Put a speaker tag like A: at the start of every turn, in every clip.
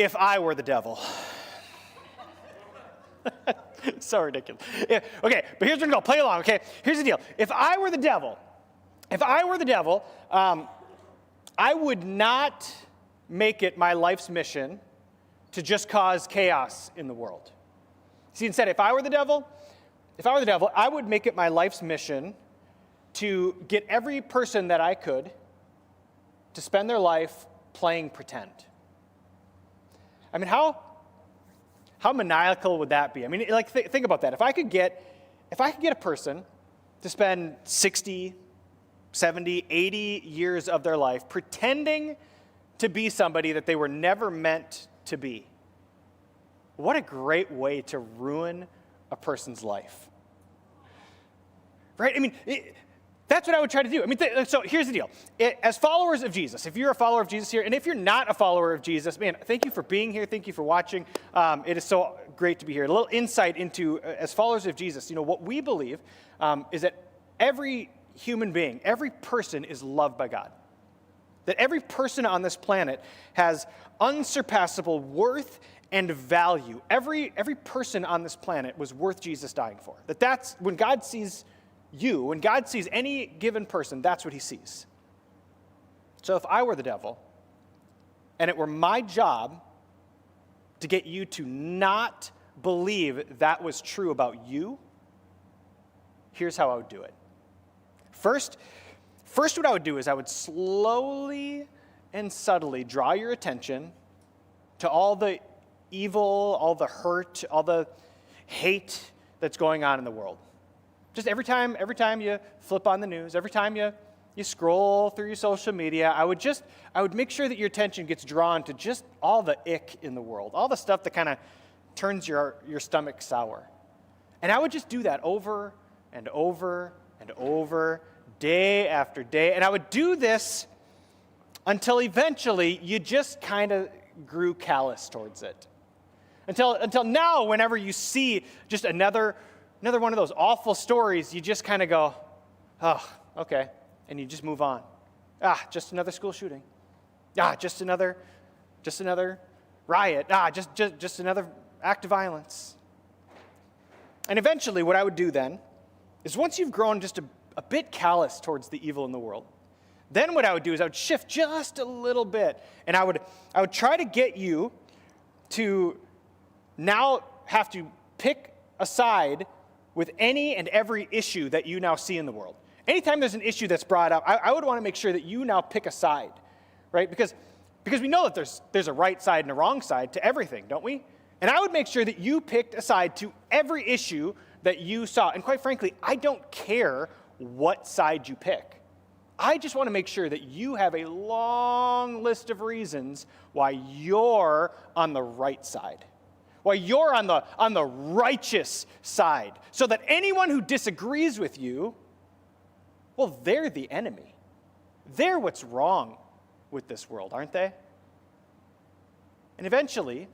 A: if I were the devil. So ridiculous. Yeah, okay, but here's what we're going to play along, okay? Here's the deal. If I were the devil, I would not make it my life's mission to just cause chaos in the world. See, instead, if I were the devil, I would make it my life's mission to get every person that I could to spend their life playing pretend. I mean, how maniacal would that be? I mean, like, think about that. If I could get a person to spend 60, 70, 80 years of their life pretending to be somebody that they were never meant to be, what a great way to ruin a person's life. Right? I mean, that's what I would try to do. I mean, so here's the deal. As followers of Jesus, if you're a follower of Jesus here, and if you're not a follower of Jesus, man, thank you for being here. Thank you for watching. It is so great to be here. A little insight into, as followers of Jesus, what we believe is that every human being, every person is loved by God. That every person on this planet has unsurpassable worth and value. Every person on this planet was worth Jesus dying for. That's when God sees you, when God sees any given person, that's what he sees. So if I were the devil, and it were my job to get you to not believe that was true about you, here's how I would do it. First, what I would do is I would slowly and subtly draw your attention to all the evil, all the hurt, all the hate that's going on in the world. Just every time you flip on the news, every time you scroll through your social media, I would make sure that your attention gets drawn to just all the ick in the world, all the stuff that kind of turns your stomach sour. And I would just do that over and over and over, day after day. And I would do this until eventually you just kind of grew callous towards it. Until now, whenever you see just another one of those awful stories, you just kind of go, oh, okay, and you just move on. Just another school shooting. Just another riot. Just another act of violence. And eventually, what I would do then is once you've grown just a bit callous towards the evil in the world, then what I would do is I would shift just a little bit, and I would try to get you to now have to pick a side with any and every issue that you now see in the world. Anytime there's an issue that's brought up, I would want to make sure that you now pick a side, right? Because we know that there's a right side and a wrong side to everything, don't we? And I would make sure that you picked a side to every issue that you saw. And quite frankly, I don't care what side you pick. I just want to make sure that you have a long list of reasons why you're on the right side. Why you're on the righteous side, so that anyone who disagrees with you, well, they're the enemy. They're what's wrong with this world, aren't they? And eventually,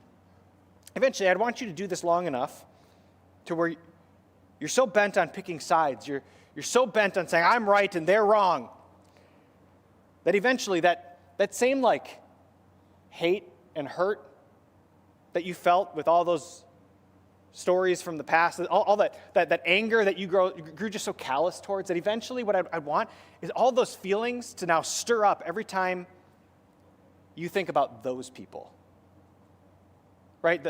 A: I'd want you to do this long enough to where you're so bent on picking sides, you're so bent on saying, I'm right and they're wrong, that eventually that same like hate and hurt that you felt with all those stories from the past, all that anger that you grew just so callous towards, that eventually what I want is all those feelings to now stir up every time you think about those people, right?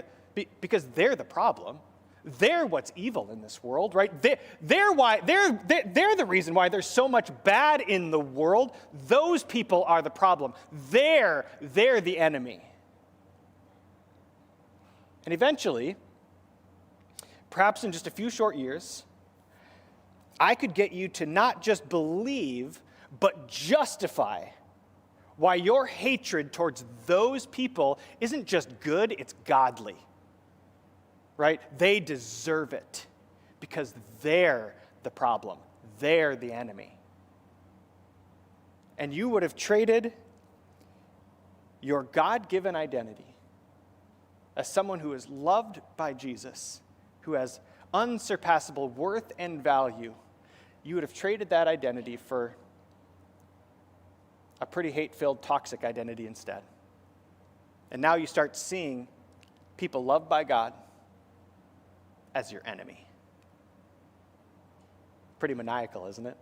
A: Because they're the problem. They're what's evil in this world, right? They're the reason why there's so much bad in the world. Those people are the problem. They're the enemy. And eventually, perhaps in just a few short years, I could get you to not just believe, but justify why your hatred towards those people isn't just good, it's godly. Right? They deserve it because they're the problem. They're the enemy. And you would have traded your God-given identity as someone who is loved by Jesus, who has unsurpassable worth and value. You would have traded that identity for a pretty hate-filled, toxic identity instead. And now you start seeing people loved by God as your enemy. Pretty maniacal, isn't it?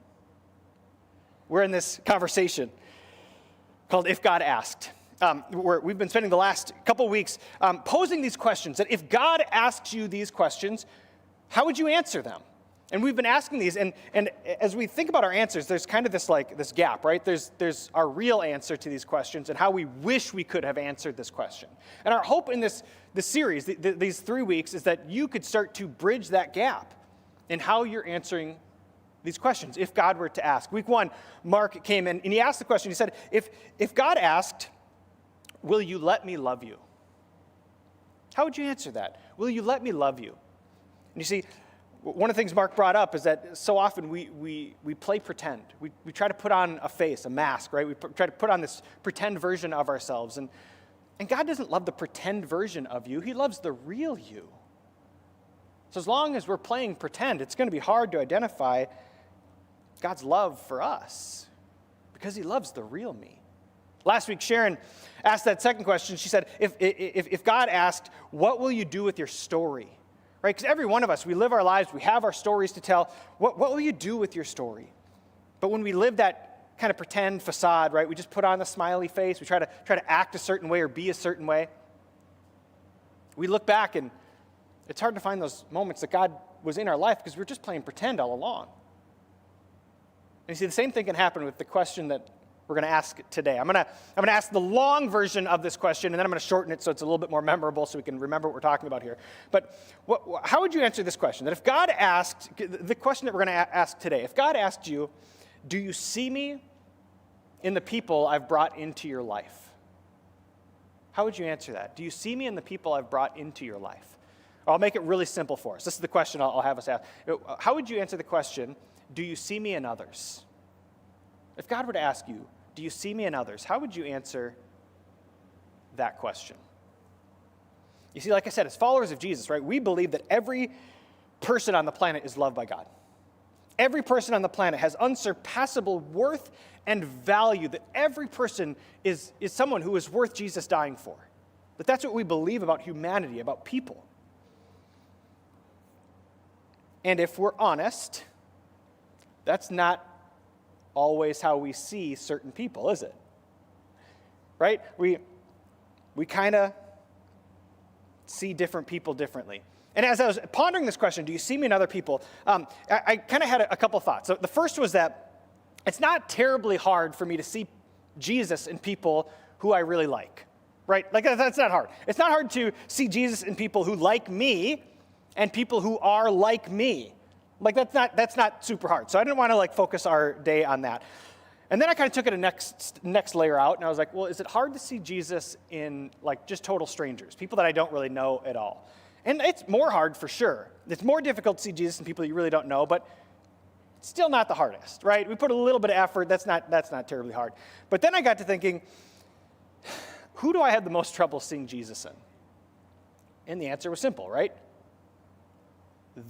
A: We're in this conversation called If God Asked. We've been spending the last couple weeks posing these questions, that if God asks you these questions, how would you answer them? And we've been asking these, and as we think about our answers, there's kind of this gap, right? There's our real answer to these questions and how we wish we could have answered this question. And our hope in this series, these 3 weeks, is that you could start to bridge that gap in how you're answering these questions, if God were to ask. Week 1, Mark came in, and he asked the question, he said, if God asked, will you let me love you? How would you answer that? Will you let me love you? And you see, one of the things Mark brought up is that so often we play pretend. We try to put on a face, a mask, right? We try to put on this pretend version of ourselves. And God doesn't love the pretend version of you. He loves the real you. So as long as we're playing pretend, it's going to be hard to identify God's love for us because he loves the real me. Last week, Sharon asked that second question. She said, if God asked, what will you do with your story? Right? Because every one of us, we live our lives, we have our stories to tell. What will you do with your story? But when we live that kind of pretend facade, right, we just put on the smiley face, we try to act a certain way or be a certain way. We look back and it's hard to find those moments that God was in our life because we're just playing pretend all along. And you see, the same thing can happen with the question that we're going to ask today. I'm going to ask the long version of this question, and then I'm going to shorten it so it's a little bit more memorable so we can remember what we're talking about here. But how would you answer this question? That if God asked, the question that we're going to ask today, if God asked you, do you see me in the people I've brought into your life? How would you answer that? Do you see me in the people I've brought into your life? I'll make it really simple for us. This is the question I'll have us ask. How would you answer the question, do you see me in others? If God were to ask you, do you see me in others? How would you answer that question? You see, like I said, as followers of Jesus, right, we believe that every person on the planet is loved by God. Every person on the planet has unsurpassable worth and value, that every person is someone who is worth Jesus dying for. That that's what we believe about humanity, about people. And if we're honest, that's not always how we see certain people, is it? Right? We kind of see different people differently. And as I was pondering this question, do you see me in other people? I kind of had a couple thoughts. So the first was that it's not terribly hard for me to see Jesus in people who I really like, right? Like that's not hard. It's not hard to see Jesus in people who like me and people who are like me. Like that's not super hard. So I didn't want to focus our day on that. And then I kind of took it a next layer out, and I was like, well, is it hard to see Jesus in just total strangers, people that I don't really know at all? And it's more hard for sure. It's more difficult to see Jesus in people you really don't know, but it's still not the hardest, right? We put a little bit of effort. That's not terribly hard. But then I got to thinking, who do I have the most trouble seeing Jesus in? And the answer was simple, right?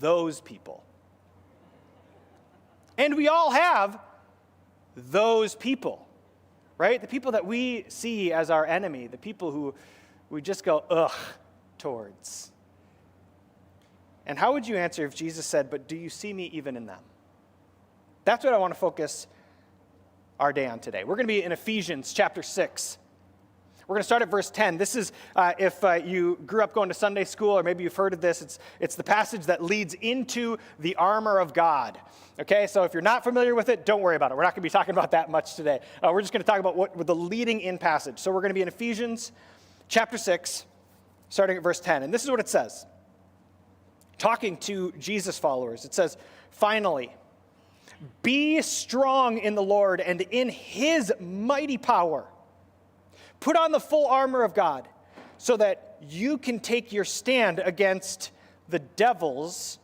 A: Those people. And we all have those people, right? The people that we see as our enemy, the people who we just go, ugh, towards. And how would you answer if Jesus said, but do you see me even in them? That's what I want to focus our day on today. We're going to be in Ephesians chapter 6. We're going to start at verse 10. This is, if you grew up going to Sunday school, or maybe you've heard of this, it's the passage that leads into the armor of God. Okay, so if you're not familiar with it, don't worry about it. We're not going to be talking about that much today. We're just going to talk about what the leading in passage. So we're going to be in Ephesians chapter 6, starting at verse 10. And this is what it says. Talking to Jesus followers, it says, finally, be strong in the Lord and in his mighty power. Put on the full armor of God so that you can take your stand against the devil's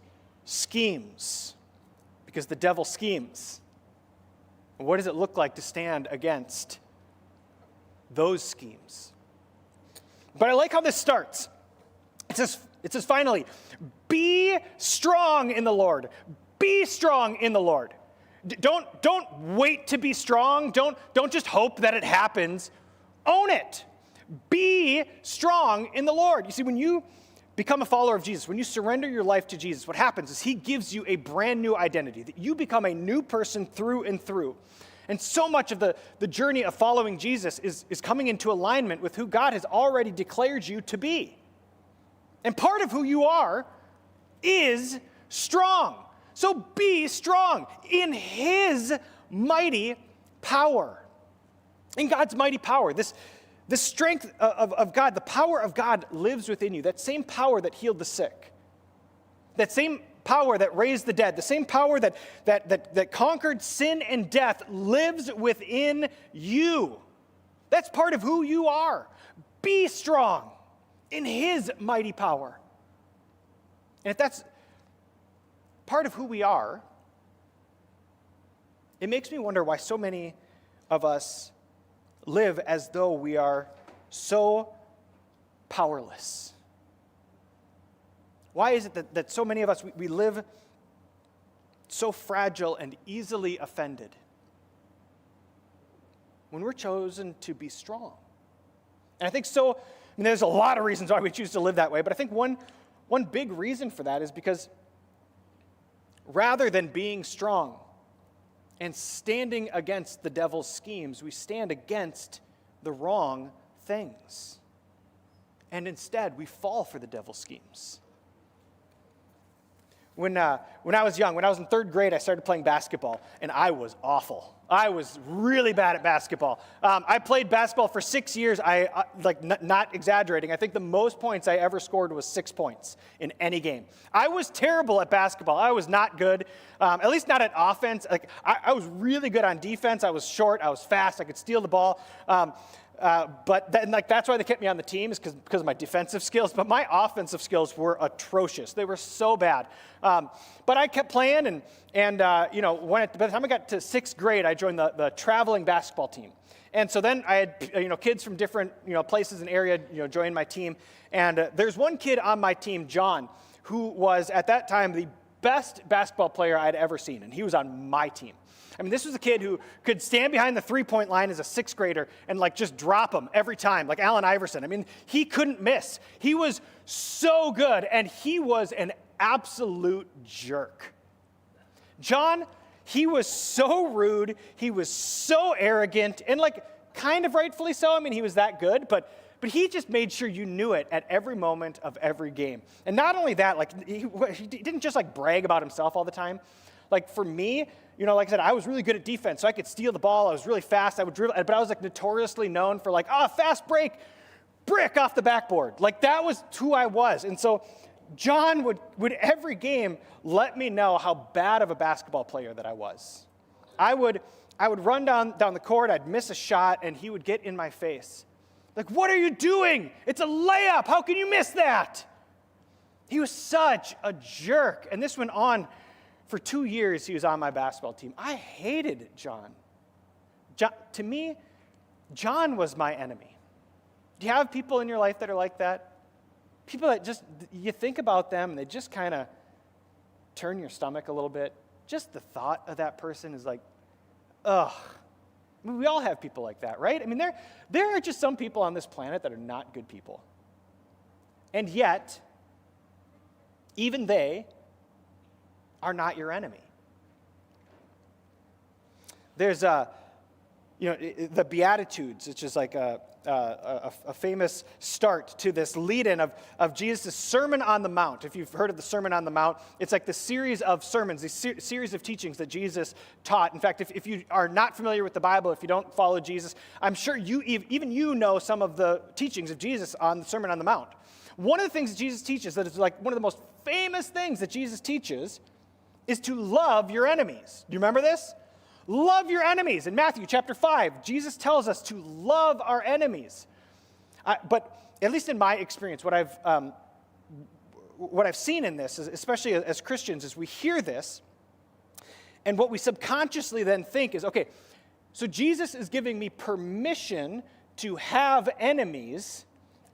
A: schemes. Because the devil schemes. What does it look like to stand against those schemes? But I like how this starts. It says finally, be strong in the Lord. Be strong in the Lord. Don't wait to be strong. Don't just hope that it happens. Own it. Be strong in the Lord. You see, when you become a follower of Jesus, when you surrender your life to Jesus, what happens is he gives you a brand new identity, that you become a new person through and through. And so much of the journey of following Jesus is coming into alignment with who God has already declared you to be. And part of who you are is strong. So be strong in his mighty power. In God's mighty power. The strength of God, the power of God lives within you. That same power that healed the sick. That same power that raised the dead. The same power that conquered sin and death lives within you. That's part of who you are. Be strong in his mighty power. And if that's part of who we are, it makes me wonder why so many of us live as though we are so powerless. Why is it that so many of us, we live so fragile and easily offended when we're chosen to be strong? And I think there's a lot of reasons why we choose to live that way, but I think one big reason for that is because rather than being strong and standing against the devil's schemes, we stand against the wrong things. And instead, we fall for the devil's schemes. When I was young, when I was in third grade, I started playing basketball, and I was awful. I was really bad at basketball. I played basketball for 6 years. Not exaggerating. I think the most points I ever scored was 6 points in any game. I was terrible at basketball. I was not good, at least not at offense. I was really good on defense. I was short. I was fast. I could steal the ball. But that's why they kept me on the team, is because of my defensive skills. But my offensive skills were atrocious. They were so bad. But I kept playing, and by the time I got to 6th grade, I joined the traveling basketball team. And so then I had kids from different places and area join my team. And there's one kid on my team, John, who was at that time the best basketball player I'd ever seen, and he was on my team. I mean, this was a kid who could stand behind the three-point line as a 6th grader and just drop them every time, like Allen Iverson. I mean, he couldn't miss. He was so good, and he was an absolute jerk. John, he was so rude. He was so arrogant, and kind of rightfully so. I mean, he was that good, but he just made sure you knew it at every moment of every game. And not only that, he didn't just brag about himself all the time. For me, like I said, I was really good at defense, so I could steal the ball. I was really fast. I would dribble, but I was notoriously known for fast break, brick off the backboard. That was who I was. And so John would every game let me know how bad of a basketball player that I was. I would run down the court, I'd miss a shot, and he would get in my face. What are you doing? It's a layup. How can you miss that? He was such a jerk. And this went on for 2 years. He was on my basketball team. I hated John. To me, John was my enemy. Do you have people in your life that are like that? People that you think about them and they just kind of turn your stomach a little bit. Just the thought of that person is ugh. I mean, we all have people like that, right? I mean, there are just some people on this planet that are not good people. And yet, even they are not your enemy. There's the Beatitudes, which is a famous start to this lead-in of Jesus' Sermon on the Mount. If you've heard of the Sermon on the Mount, it's the series of sermons, the series of teachings that Jesus taught. In fact, if you are not familiar with the Bible, if you don't follow Jesus, I'm sure you know some of the teachings of Jesus on the Sermon on the Mount. One of the things that Jesus teaches, that is one of the most famous things that Jesus teaches, is to love your enemies. Do you remember this? Love your enemies. In Matthew chapter 5, Jesus tells us to love our enemies. But at least in my experience, what I've seen in this, especially as Christians, is we hear this, and what we subconsciously then think is, okay, so Jesus is giving me permission to have enemies.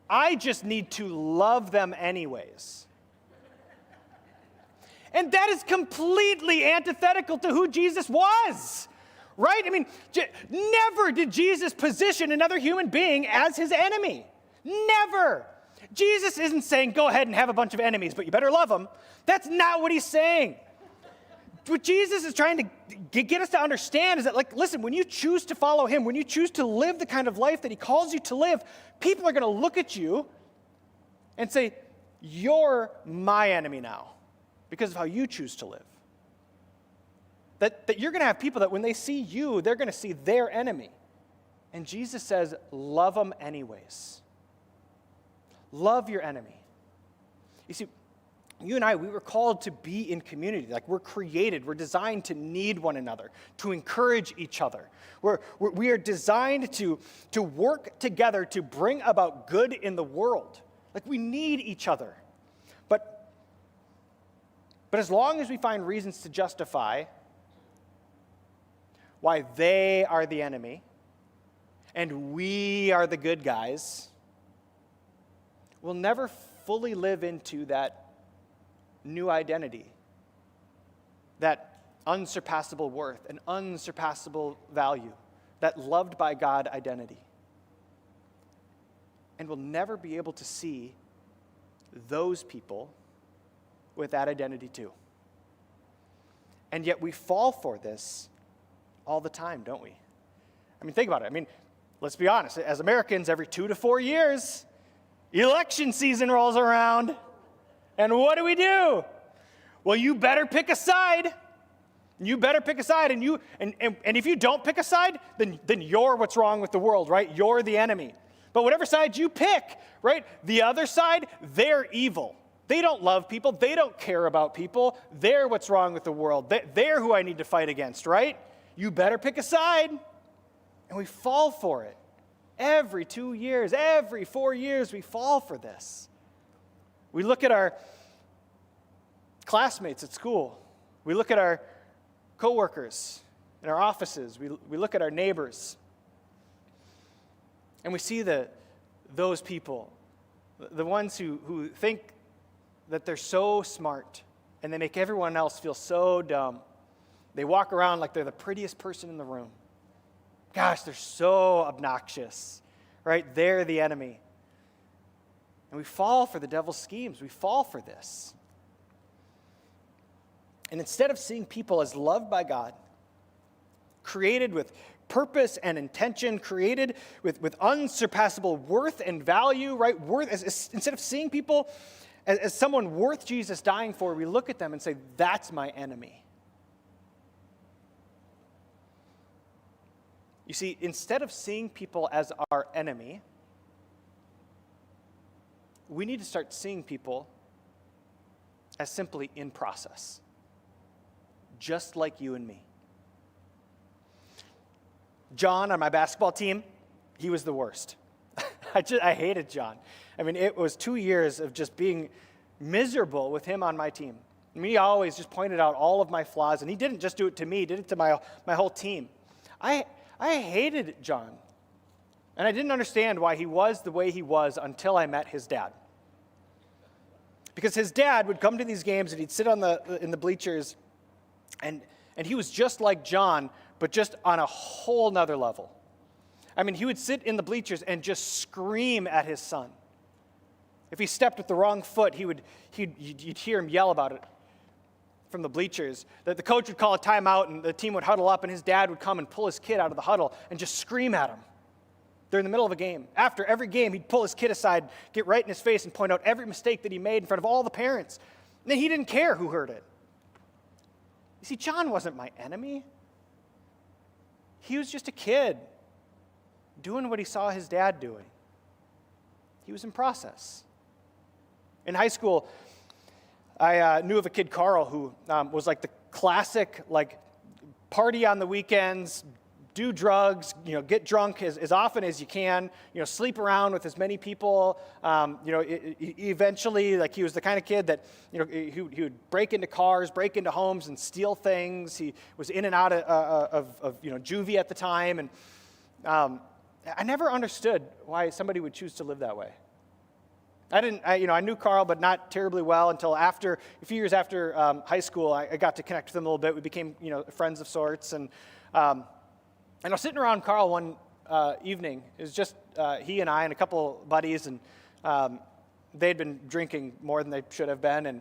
A: I just need to love them anyways. And that is completely antithetical to who Jesus was. right? I mean, never did Jesus position another human being as his enemy. Never. Jesus isn't saying, go ahead and have a bunch of enemies, but you better love them. That's not what he's saying. What Jesus is trying to get us to understand is that, like, listen, when you choose to follow him, when you choose to live the kind of life that he calls you to live, people are going to look at you and say, you're my enemy now because of how you choose to live. That you're going to have people that when they see you, they're going to see their enemy. And Jesus says, love them anyways. Love your enemy. You see, you and I, we were called to be in community. Like, we're created, we're designed to need one another, to encourage each other. We are designed to work together to bring about good in the world. Like, we need each other. But as long as we find reasons to justify why they are the enemy and we are the good guys, we'll never fully live into that new identity, that unsurpassable worth, an unsurpassable value, that loved by God identity. And we'll never be able to see those people with that identity too. And yet we fall for this all the time, don't we? I mean, think about it. I mean, let's be honest. As Americans, every 2 to 4 years, election season rolls around. And what do? Well, you better pick a side. You better pick a side. And if you don't pick a side, then you're what's wrong with the world, right? You're the enemy. But whatever side you pick, right? The other side, they're evil. They don't love people. They don't care about people. They're what's wrong with the world. They're who I need to fight against, right? You better pick a side. And we fall for it. Every 2 years, every 4 years, we fall for this. We look at our classmates at school. We look at our coworkers in our offices. We look at our neighbors. And we see those people, the ones who think that they're so smart and they make everyone else feel so dumb. They walk around like they're the prettiest person in the room. Gosh, they're so obnoxious, right? They're the enemy. And we fall for the devil's schemes. We fall for this. And instead of seeing people as loved by God, created with purpose and intention, created with unsurpassable worth and value, right? Instead of seeing people as someone worth Jesus dying for, we look at them and say, that's my enemy. You see, instead of seeing people as our enemy, we need to start seeing people as simply in process, just like you and me. John on my basketball team, he was the worst. I hated John. I mean, it was 2 years of just being miserable with him on my team. I mean, he always just pointed out all of my flaws, and he didn't just do it to me, he did it to my whole team. I hated John, and I didn't understand why he was the way he was until I met his dad. Because his dad would come to these games, and he'd sit in the bleachers, and he was just like John, but just on a whole nother level. I mean, he would sit in the bleachers and just scream at his son. If he stepped with the wrong foot, you'd hear him yell about it from the bleachers. That the coach would call a timeout, and the team would huddle up, and his dad would come and pull his kid out of the huddle and just scream at him. They're in the middle of a game. After every game, he'd pull his kid aside, get right in his face, and point out every mistake that he made in front of all the parents. And then he didn't care who heard it. You see, John wasn't my enemy. He was just a kid doing what he saw his dad doing. He was in process. In high school, I knew of a kid, Carl, who was like the classic, like, party on the weekends, do drugs, get drunk as often as you can, sleep around with as many people. Eventually, like, he was the kind of kid that, he would break into cars, break into homes, and steal things. He was in and out of juvie at the time, and I never understood why somebody would choose to live that way. I knew Carl, but not terribly well until a few years after high school. I got to connect with him a little bit. We became, friends of sorts, and And I was sitting around Carl one evening. It was just he and I and a couple buddies, and they'd been drinking more than they should have been, and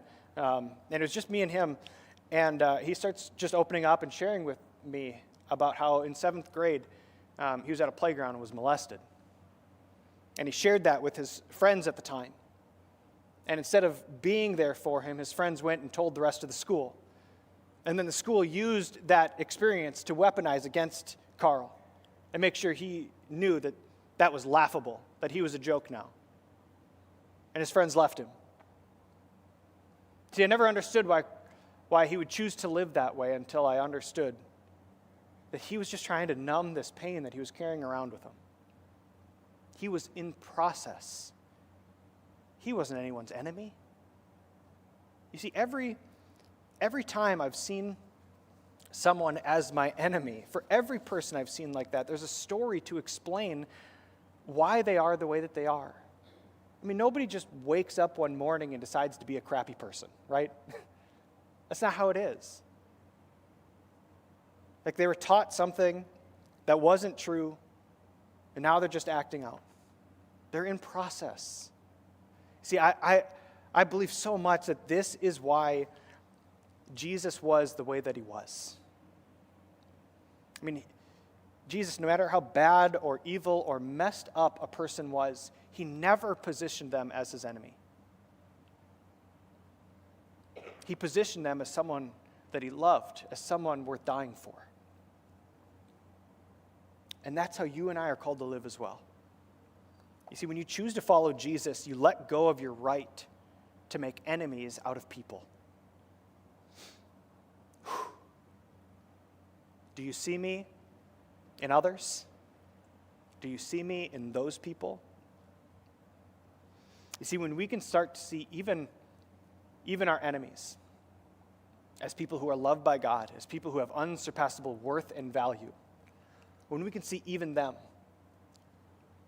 A: it was just me and him. And he starts just opening up and sharing with me about how in 7th grade he was at a playground and was molested. And he shared that with his friends at the time. And instead of being there for him, his friends went and told the rest of the school. And then the school used that experience to weaponize against Carl and make sure he knew that that was laughable, that he was a joke now. And his friends left him. See, I never understood why he would choose to live that way until I understood that he was just trying to numb this pain that he was carrying around with him. He was in process. He wasn't anyone's enemy. You see, every time I've seen someone as my enemy, for every person I've seen like that, there's a story to explain why they are the way that they are. I mean, nobody just wakes up one morning and decides to be a crappy person, right? That's not how it is. Like they were taught something that wasn't true, and now they're just acting out. They're in process. See, I believe so much that this is why Jesus was the way that he was. I mean, Jesus, no matter how bad or evil or messed up a person was, he never positioned them as his enemy. He positioned them as someone that he loved, as someone worth dying for. And that's how you and I are called to live as well. You see, when you choose to follow Jesus, you let go of your right to make enemies out of people. Do you see me in others? Do you see me in those people? You see, when we can start to see even our enemies as people who are loved by God, as people who have unsurpassable worth and value, when we can see even them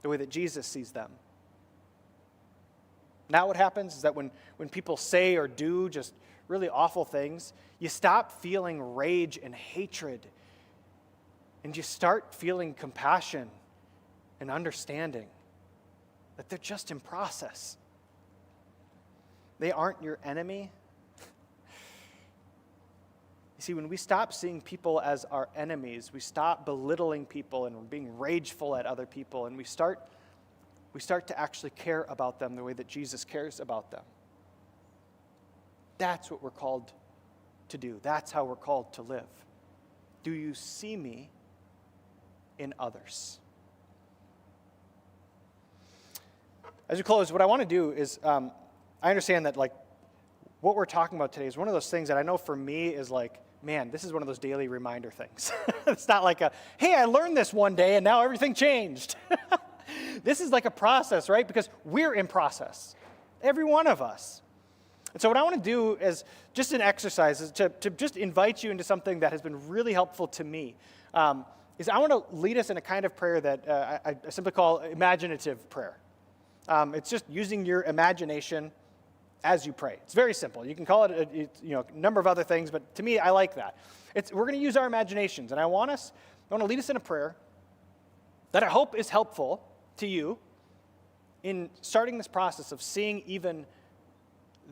A: the way that Jesus sees them. Now what happens is that when people say or do just really awful things, you stop feeling rage and hatred, and you start feeling compassion and understanding that they're just in process. They aren't your enemy. You see, when we stop seeing people as our enemies, we stop belittling people and being rageful at other people, and we start to actually care about them the way that Jesus cares about them. That's what we're called to do. That's how we're called to live. Do you see me in others? As we close, what I want to do is, I understand that what we're talking about today is one of those things that I know for me is man, this is one of those daily reminder things. It's not like hey, I learned this one day and now everything changed. This is like a process, right? Because we're in process, every one of us. And so what I want to do is just an exercise is to just invite you into something that has been really helpful to me. Is I want to lead us in a kind of prayer that I simply call imaginative prayer. It's just using your imagination as you pray. It's very simple. You can call it a number of other things, but to me, I like that. We're going to use our imaginations, and I want to lead us in a prayer that I hope is helpful to you in starting this process of seeing even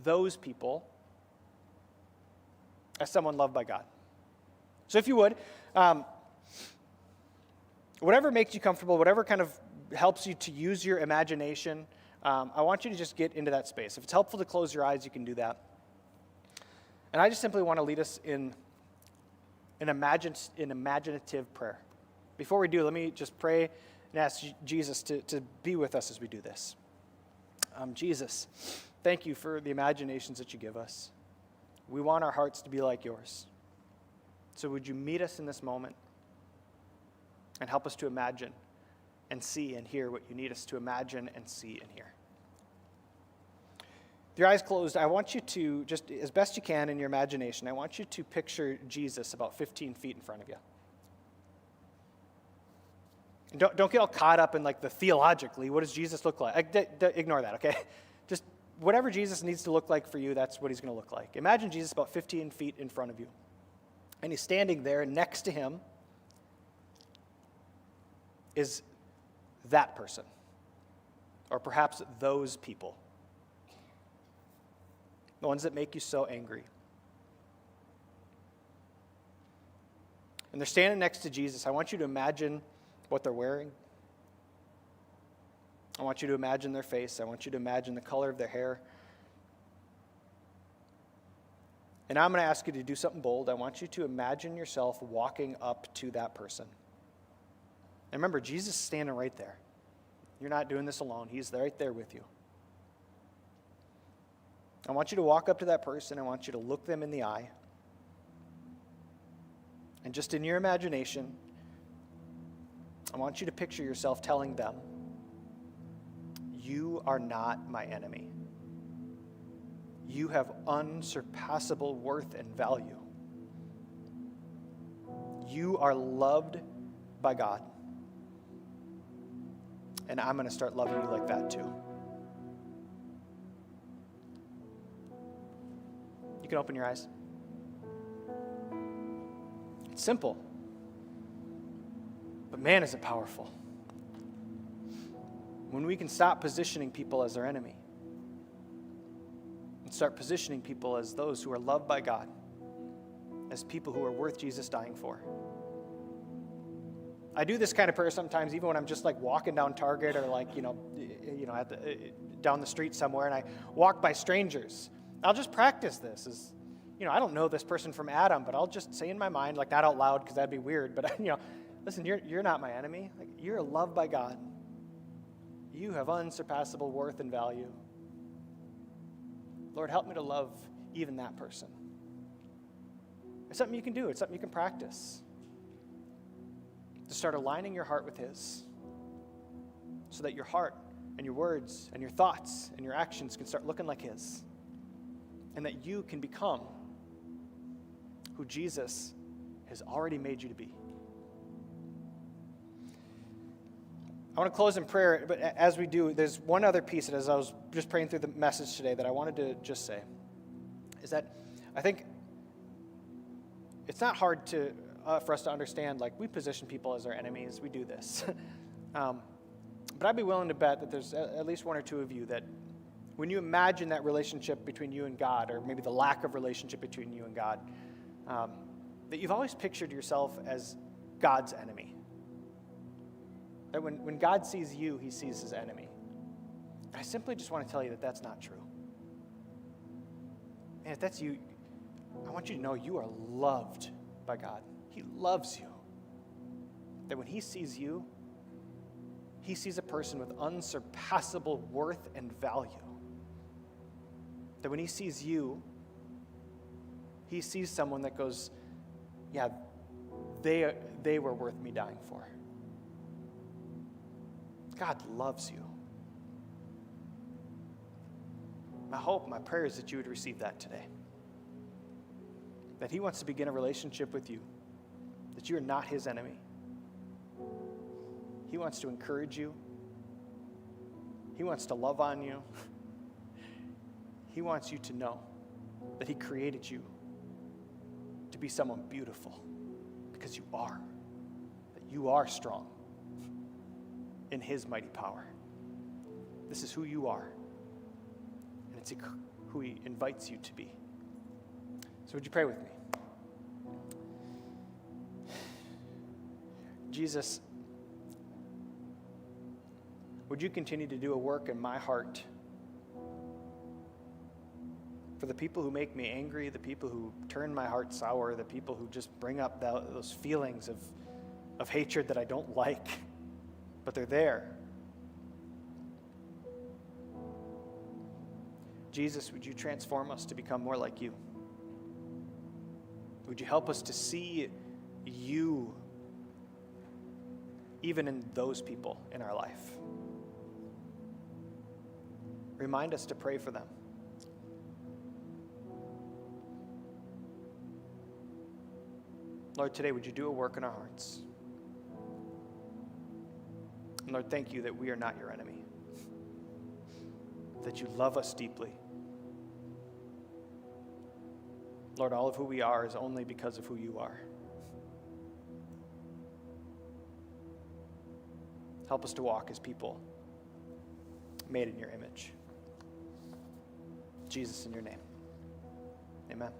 A: those people as someone loved by God. So if you would, whatever makes you comfortable, whatever kind of helps you to use your imagination, I want you to just get into that space. If it's helpful to close your eyes, you can do that. And I just simply want to lead us in an imaginative prayer. Before we do, let me just pray and ask Jesus to be with us as we do this. Jesus, thank you for the imaginations that you give us. We want our hearts to be like yours. So would you meet us in this moment and help us to imagine and see and hear what you need us to imagine and see and hear. With your eyes closed, I want you to, just as best you can in your imagination, I want you to picture Jesus about 15 feet in front of you. And don't get all caught up in the theologically, what does Jesus look like? Ignore that, okay? Just whatever Jesus needs to look like for you, that's what he's going to look like. Imagine Jesus about 15 feet in front of you. And he's standing there, and next to him is that person, or perhaps those people, the ones that make you so angry. And they're standing next to Jesus. I want you to imagine what they're wearing. I want you to imagine their face. I want you to imagine the color of their hair. And I'm going to ask you to do something bold. I want you to imagine yourself walking up to that person. And remember, Jesus is standing right there. You're not doing this alone. He's right there with you. I want you to walk up to that person. I want you to look them in the eye. And just in your imagination, I want you to picture yourself telling them, "You are not my enemy. You have unsurpassable worth and value. You are loved by God. And I'm going to start loving you like that too." You can open your eyes. It's simple. But man, is it powerful. When we can stop positioning people as our enemy and start positioning people as those who are loved by God, as people who are worth Jesus dying for. I do this kind of prayer sometimes, even when I'm just like walking down Target or like, down the street somewhere, and I walk by strangers. I'll just practice this. I don't know this person from Adam, but I'll just say in my mind, like not out loud because that'd be weird, but listen, you're not my enemy. Like, you're loved by God. You have unsurpassable worth and value. Lord, help me to love even that person. It's something you can do. It's something you can practice. To start aligning your heart with His, so that your heart and your words and your thoughts and your actions can start looking like His, and that you can become who Jesus has already made you to be. I want to close in prayer, but as we do, there's one other piece, as I was just praying through the message today, that I wanted to just say, is that I think it's not hard for us to understand, like, we position people as our enemies. We do this. But I'd be willing to bet that there's at least one or two of you that when you imagine that relationship between you and God, or maybe the lack of relationship between you and God, that you've always pictured yourself as God's enemy. That when God sees you, He sees His enemy. And I simply just want to tell you that that's not true. And if that's you, I want you to know you are loved by God. He loves you. That when He sees you, He sees a person with unsurpassable worth and value. That when He sees you, He sees someone that goes, yeah, they were worth me dying for. God loves you. My hope, my prayer is that you would receive that today. That He wants to begin a relationship with you. That you are not His enemy. He wants to encourage you. He wants to love on you. He wants you to know that He created you to be someone beautiful, because you are. That you are strong in His mighty power. This is who you are. And it's who He invites you to be. So would you pray with me? Jesus, would you continue to do a work in my heart for the people who make me angry, the people who turn my heart sour, the people who just bring up those feelings of hatred that I don't like, but they're there. Jesus, would you transform us to become more like you? Would you help us to see you even in those people in our life? Remind us to pray for them. Lord, today would you do a work in our hearts? And Lord, thank you that we are not your enemy, that you love us deeply. Lord, all of who we are is only because of who you are. Help us to walk as people made in your image. Jesus, in your name. Amen.